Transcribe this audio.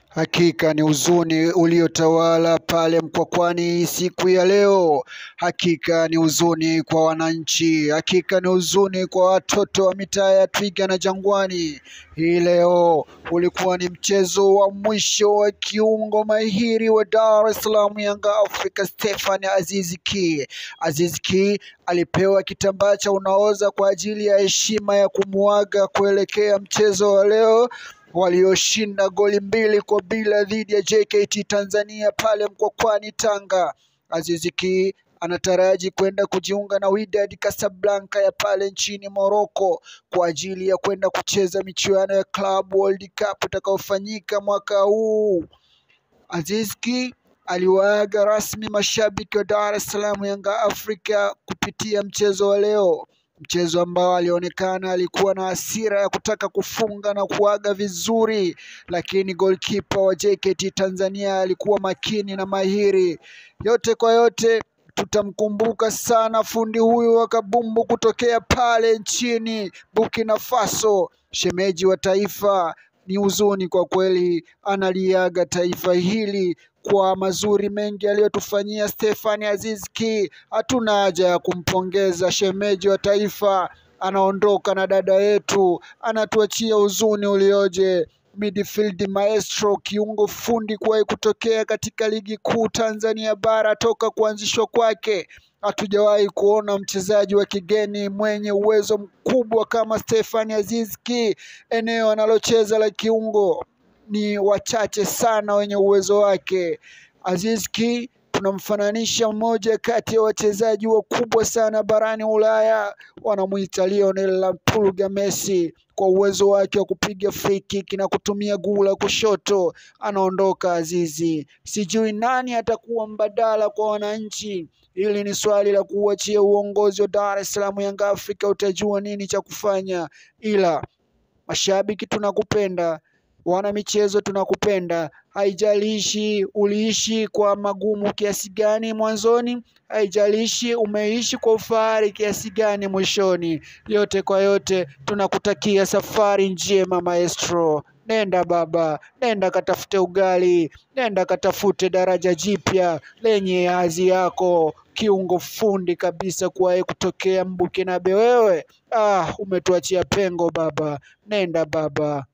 Hakika ni huzuni uliotawala pale Mkwakwani siku ya leo. Hakika ni huzuni kwa wananchi. Hakika ni huzuni kwa watoto wa mitaa ya Twiga na Jangwani. Hii leo ulikuwa ni mchezo wa mwisho wa kiungo mahiri wa Dar es Salaam Yanga Africa Stephen Aziz Ki. Aziz Ki alipewa kitambaa cha unaoza kwa ajili ya heshima ya kumuaga kuelekea mchezo wa leo walioshinda goli 2-0 dhidi ya JKT Tanzania pale Mkwakwani Tanga. Aziz Ki anataraji kwenda kujiunga na Wydad Casablanca ya pale nchini Morocco kwa ajili ya kwenda kucheza michuano ya Club World Cup utakaofanyika mwaka huu. Aziz Ki aliwaaga rasmi mashabiki wa Dar es Salaam Yanga Africa kupitia mchezo wa leo. Mchezo ambao alionekana alikuwa na hasira ya kutaka kufunga na kuaga vizuri, lakini goalkeeper wa JKT Tanzania alikuwa makini na mahiri. Yote kwa yote tutamkumbuka sana fundi huyu wa kabumbu kutokea pale nchini Burkina Faso, shemeji wa taifa. Ni huzuni kwa kweli, analiaga taifa hili kwa mazuri mengi aliyotufanyia Stephen Aziz Ki. Hatuna haja ya kumpongeza shemeji wa taifa, anaondoka na dada yetu, anatuachia huzuni ulioje. Midfield maestro, kiungo fundi kuwahi kutokea katika ligi kuu Tanzania bara toka kuanzishwa kwake. Hatujawahi kuona mchezaji wa kigeni mwenye uwezo mkubwa kama Stephen Aziz Ki. Eneo analocheza la kiungo ni wachache sana wenye uwezo wake. Aziz Ki tunamfananisha mmoja kati ya wachezaji wakubwa sana barani Ulaya, wanamuita Lionel La Pulga Messi, kwa uwezo wake wa kupiga free kick na kutumia gula kushoto. Anaondoka Azizi, sijui nani atakuwa mbadala kwa wananchi. Hili ni swali la kuachia uongozi wa Dar es Salaam Yanga Africa, utajua nini cha kufanya. Ila mashabiki tunakupenda, wana michezo tunakupenda. Haijalishi uliishi kwa magumu kiasi gani mwanzoni, haijalishi umeishi kwa ufahari kiasi gani mwishoni. Yote kwa yote tunakutakia safari njema maestro. Nenda baba, nenda katafute ugali, nenda katafute daraja jipya lenye hadhi yako. Kiungo fundi kabisa kuwahi kutokea Mbukinabe wewe. Umetuachia pengo baba. Nenda baba.